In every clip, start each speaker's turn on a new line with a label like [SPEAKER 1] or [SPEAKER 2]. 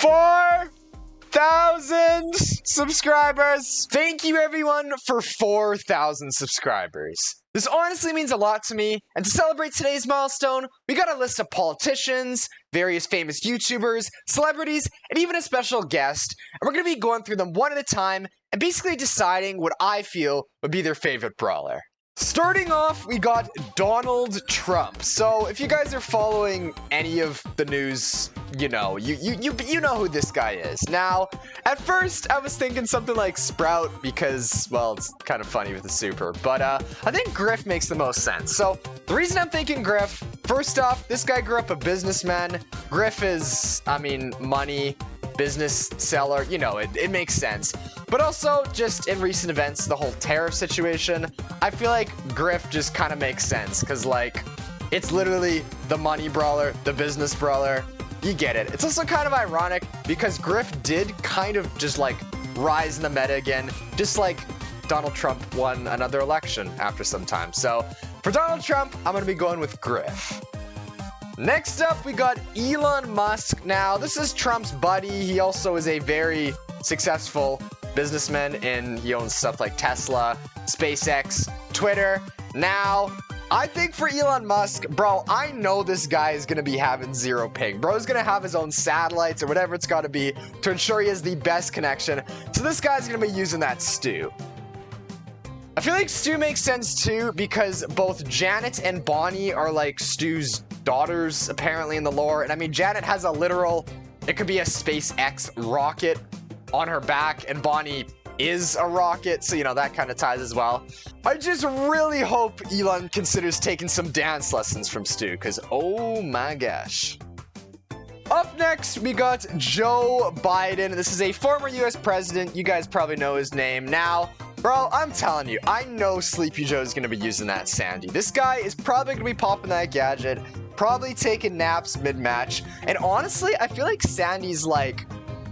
[SPEAKER 1] 4,000 subscribers. Thank you everyone for 4,000 subscribers. This honestly means a lot to me, and to celebrate today's milestone, we got a list of politicians, various famous YouTubers, celebrities, and even a special guest, and we're going to be going through them one at a time and basically deciding what I feel would be their favorite brawler. Starting off, we got Donald Trump. So if you guys are following any of the news, you know who this guy is. Now, at first, I was thinking something like Sprout because, well, it's kind of funny with the super. But I think Griff makes the most sense. So the reason I'm thinking Griff, first off, this guy grew up a businessman. Griff is, money, business seller, it makes sense. But also, just in recent events, the whole tariff situation, I feel like Griff just kind of makes sense, because, it's literally the money brawler, the business brawler, you get it. It's also kind of ironic, because Griff did kind of just, rise in the meta again, just like Donald Trump won another election after some time. So, for Donald Trump, I'm going to be going with Griff. Next up, we got Elon Musk. Now, this is Trump's buddy. He also is a very successful businessman, and he owns stuff like Tesla, SpaceX, Twitter. Now, I think for Elon Musk, bro, I know this guy is going to be having zero ping. Bro's going to have his own satellites or whatever it's got to be to ensure he has the best connection. So this guy's going to be using that Stu. I feel like Stu makes sense too, because both Janet and Bonnie are Stu's daughters, apparently, in the lore. And Janet has a literal, it could be a SpaceX rocket on her back, and Bonnie is a rocket, so that kind of ties as well. I just really hope Elon considers taking some dance lessons from Stu, because oh my gosh. Up next, we got Joe Biden. This is a former US president. You guys probably know his name. Now, bro, I'm telling you, I know Sleepy Joe's gonna be using that Sandy. This guy is probably gonna be popping that gadget, probably taking naps mid-match, and honestly, I feel like Sandy's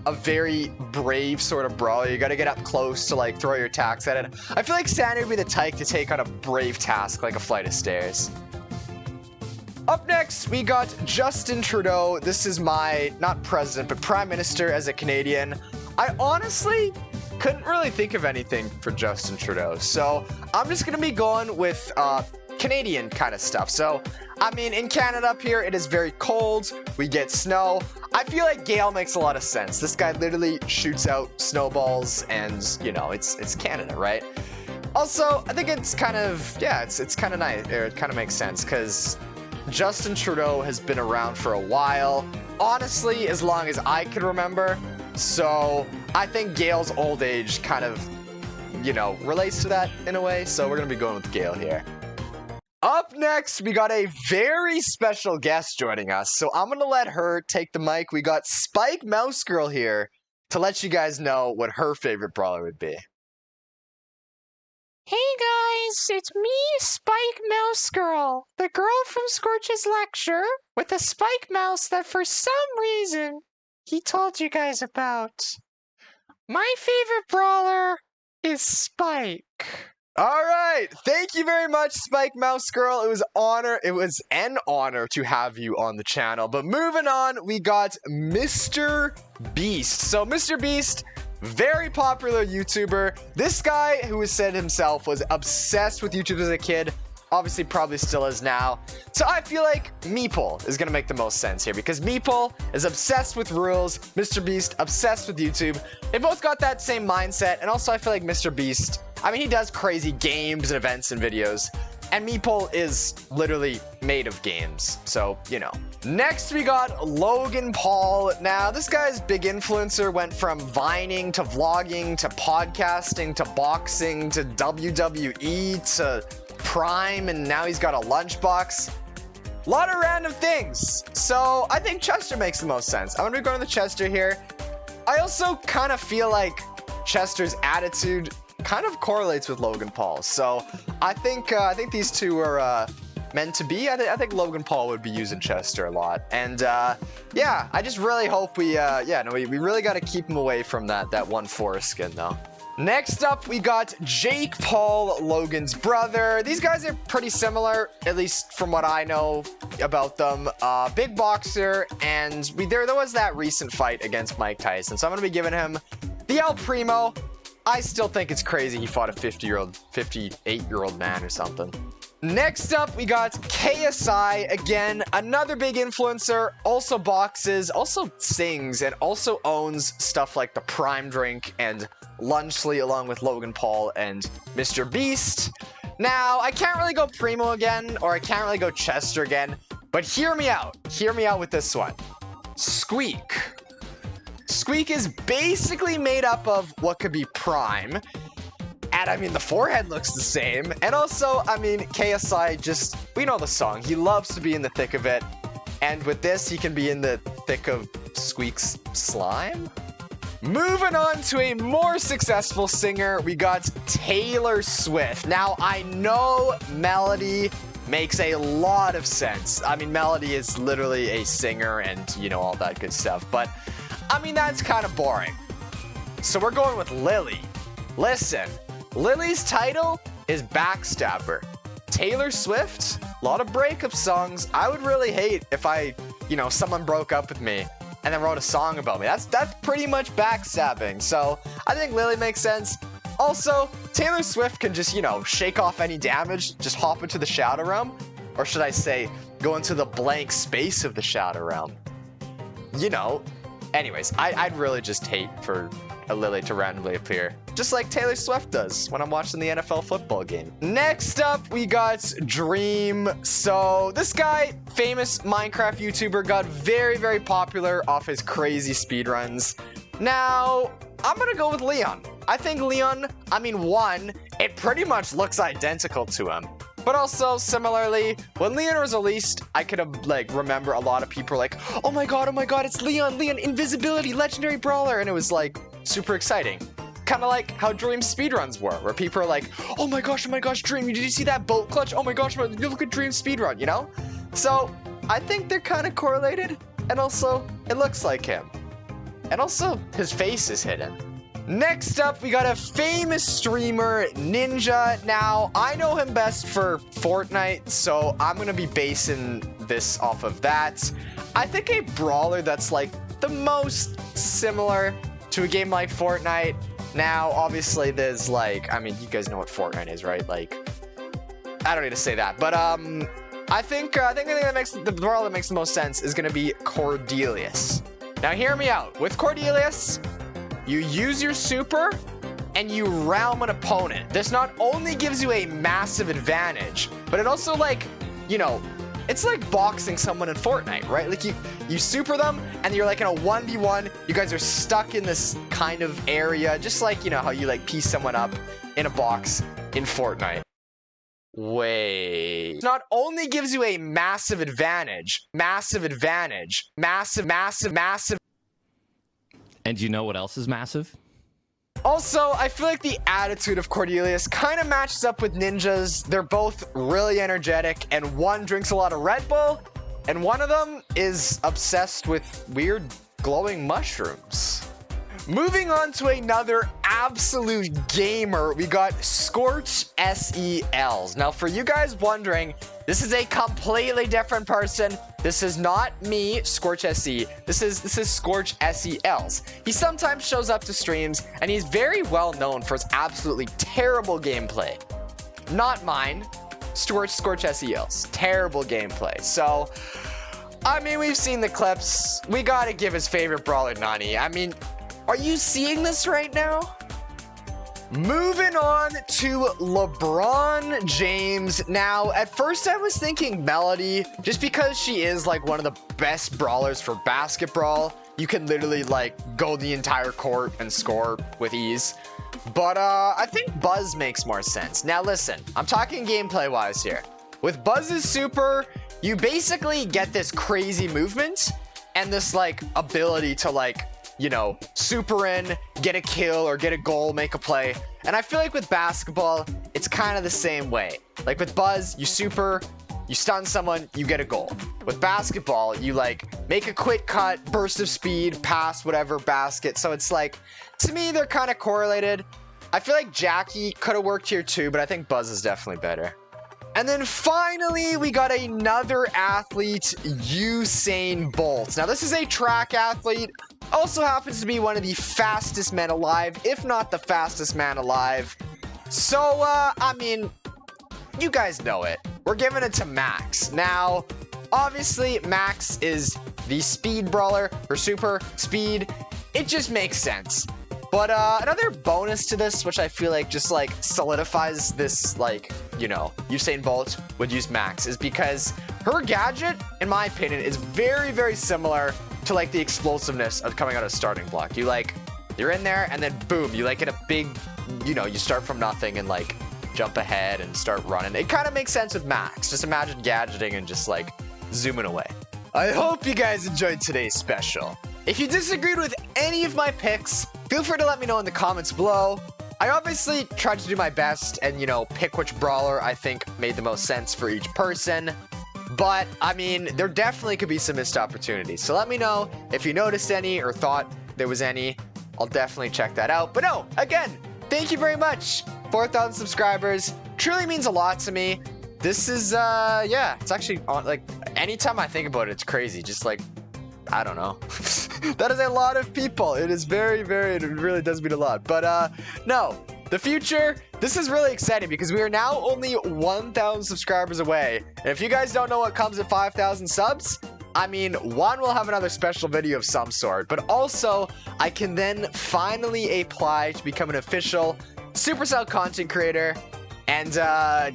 [SPEAKER 1] a very brave sort of brawler. You gotta get up close to throw your attacks at it. I feel like Sandy would be the type to take on a brave task like a flight of stairs. Up next, we got Justin Trudeau. This is my, not president, but prime minister as a Canadian. I honestly couldn't really think of anything for Justin Trudeau, so I'm just gonna be going with Canadian kind of stuff. So, in Canada up here, it is very cold. We get snow. I feel like Gale makes a lot of sense. This guy literally shoots out snowballs, and, it's Canada, right? Also, I think it's kind of, it's kind of nice, or it kind of makes sense, because Justin Trudeau has been around for a while. Honestly, as long as I can remember. So, I think Gale's old age kind of, relates to that in a way. So, we're going to be going with Gale here. Up next, we got a very special guest joining us, so I'm going to let her take the mic. We got Spike Mouse Girl here to let you guys know what her favorite brawler would be.
[SPEAKER 2] Hey guys, it's me, Spike Mouse Girl, the girl from Scorch's lecture with a spike mouse that for some reason he told you guys about. My favorite brawler is Spike.
[SPEAKER 1] All right, thank you very much, Spike Mouse Girl. It was an honor to have you on the channel. But moving on, we got Mr. Beast. So Mr. Beast, very popular YouTuber. This guy, who has said himself, was obsessed with YouTube as a kid. Obviously, probably still is now. So I feel like Meeple is going to make the most sense here, because Meeple is obsessed with rules, Mr. Beast obsessed with YouTube. They both got that same mindset, and also I feel like Mr. Beast, he does crazy games and events and videos, and Meeple is literally made of games, so, Next, we got Logan Paul. Now, this guy's big influencer, went from vining to vlogging to podcasting to boxing to WWE to Prime, and now he's got a lunchbox. A lot of random things. So I think Chester makes the most sense. I'm gonna be going to Chester here. I also kind of feel like Chester's attitude kind of correlates with Logan Paul. So I think these two are meant to be. I think Logan Paul would be using Chester a lot. And yeah, I just really hope we really got to keep him away from that one forest skin though. Next up, we got Jake Paul, Logan's brother. These guys are pretty similar, at least from what I know about them. Big boxer, and there was that recent fight against Mike Tyson, so I'm going to be giving him the El Primo. I still think it's crazy he fought a 58-year-old man or something. Next up, we got KSI, again, another big influencer, also boxes, also sings, and also owns stuff like the Prime Drink and Lunchly, along with Logan Paul and Mr. Beast. Now, I can't really go Primo again, or I can't really go Chester again, but hear me out. Hear me out with this one. Squeak. Squeak is basically made up of what could be Prime. And I mean, the forehead looks the same. And also, I mean, KSI we know the song. He loves to be in the thick of it. And with this, he can be in the thick of Squeak's slime. Moving on to a more successful singer, we got Taylor Swift. Now, I know Melody makes a lot of sense. I mean, Melody is literally a singer and, you know, all that good stuff. But, I mean, that's kind of boring. So we're going with Lily. Listen. Lily's title is Backstabber. Taylor Swift, a lot of breakup songs. I would really hate if someone broke up with me and then wrote a song about me. That's pretty much backstabbing. So I think Lily makes sense. Also, Taylor Swift can just, shake off any damage, just hop into the Shadow Realm. Or should I say, go into the blank space of the Shadow Realm. Anyways, I'd really just hate for a Lily to randomly appear. Just like Taylor Swift does when I'm watching the NFL football game. Next up, we got Dream. So this guy, famous Minecraft YouTuber, got very, very popular off his crazy speedruns. Now, I'm gonna go with Leon. I think Leon, one, it pretty much looks identical to him. But also, similarly, when Leon was released, I could have, remember a lot of people were like, oh my god, it's Leon, invisibility, legendary brawler, and it was, super exciting. Kind of like how Dream speedruns were, where people are like, oh my gosh, Dream, did you see that boat clutch? Oh my gosh, you look at Dream speedrun, So, I think they're kind of correlated, and also, it looks like him. And also, his face is hidden. Next up, we got a famous streamer, Ninja. Now, I know him best for Fortnite, so I'm going to be basing this off of that. I think a brawler that's, the most similar to a game like Fortnite. Now, obviously, there's, you guys know what Fortnite is, right? I don't need to say that, but, I think the thing that makes the brawler that makes the most sense is going to be Cordelius. Now, hear me out. With Cordelius, you use your super, and you realm an opponent. This not only gives you a massive advantage, but it also, it's like boxing someone in Fortnite, right? You super them, and you're, in a 1v1. You guys are stuck in this kind of area, just how you, piece someone up in a box in Fortnite. Wait. Not only gives you a massive advantage.
[SPEAKER 3] And you know what else is massive?
[SPEAKER 1] Also, I feel like the attitude of Cordelius kind of matches up with Ninja's. They're both really energetic, and one drinks a lot of Red Bull, and one of them is obsessed with weird glowing mushrooms. Moving on to another absolute gamer, we got Scorch SELs. Now, for you guys wondering, this is a completely different person. This is not me, Scorch SE. This is Scorch SELs. He sometimes shows up to streams, and he's very well known for his absolutely terrible gameplay. Not mine, Scorch SELs. Terrible gameplay. So, we've seen the clips. We gotta give his favorite brawler Nani. Are you seeing this right now? Moving on to LeBron James. Now, at first I was thinking Melody, just because she is one of the best brawlers for basketball. You can literally go the entire court and score with ease. But I think Buzz makes more sense. Now listen, I'm talking gameplay wise here. With Buzz's super, you basically get this crazy movement and this ability to super in, get a kill or get a goal, make a play. And I feel like with basketball, it's kind of the same way. With Buzz, you super, you stun someone, you get a goal. With basketball, you like make a quick cut, burst of speed, pass, whatever, basket. So it's like, to me, they're kind of correlated. I feel like Jackie could have worked here too, but I think Buzz is definitely better. And then finally, we got another athlete, Usain Bolt. Now, this is a track athlete. Also happens to be one of the fastest men alive, if not the fastest man alive. So, I mean, you guys know it. We're giving it to Max. Now, obviously, Max is the speed brawler for super speed. It just makes sense. But another bonus to this, which I feel like just like solidifies this, like, you know, Usain Bolt would use Max, is because her gadget, in my opinion, is very, very similar to like the explosiveness of coming out of starting block. You're in there and then boom, you like get a big, you know, you start from nothing and like jump ahead and start running. It kind of makes sense with Max. Just imagine gadgeting and just like zooming away. I hope you guys enjoyed today's special. If you disagreed with any of my picks, feel free to let me know in the comments below. I obviously tried to do my best and, you know, pick which brawler I think made the most sense for each person. But, I mean, there definitely could be some missed opportunities. So let me know if you noticed any or thought there was any. I'll definitely check that out. But no, again, thank you very much. 4,000 subscribers truly means a lot to me. This is, yeah, it's actually, like, anytime I think about it, it's crazy. Just like, I don't know. That is a lot of people. It is very, very, it really does mean a lot. But no, the future, this is really exciting because we are now only 1,000 subscribers away. And if you guys don't know what comes at 5,000 subs, I mean, one, we'll have another special video of some sort, but also I can then finally apply to become an official Supercell content creator. And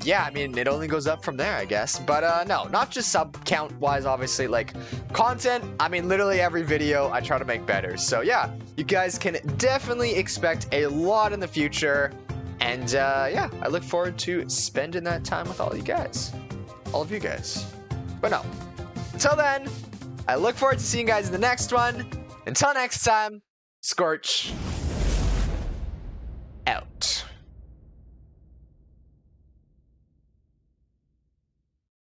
[SPEAKER 1] yeah, I mean, it only goes up from there, I guess. But no, not just sub count wise, obviously, like content. I mean, literally every video I try to make better. So yeah, you guys can definitely expect a lot in the future. And yeah, I look forward to spending that time with all you guys, all of you guys. But no, until then, I look forward to seeing you guys in the next one. Until next time, Scorch out.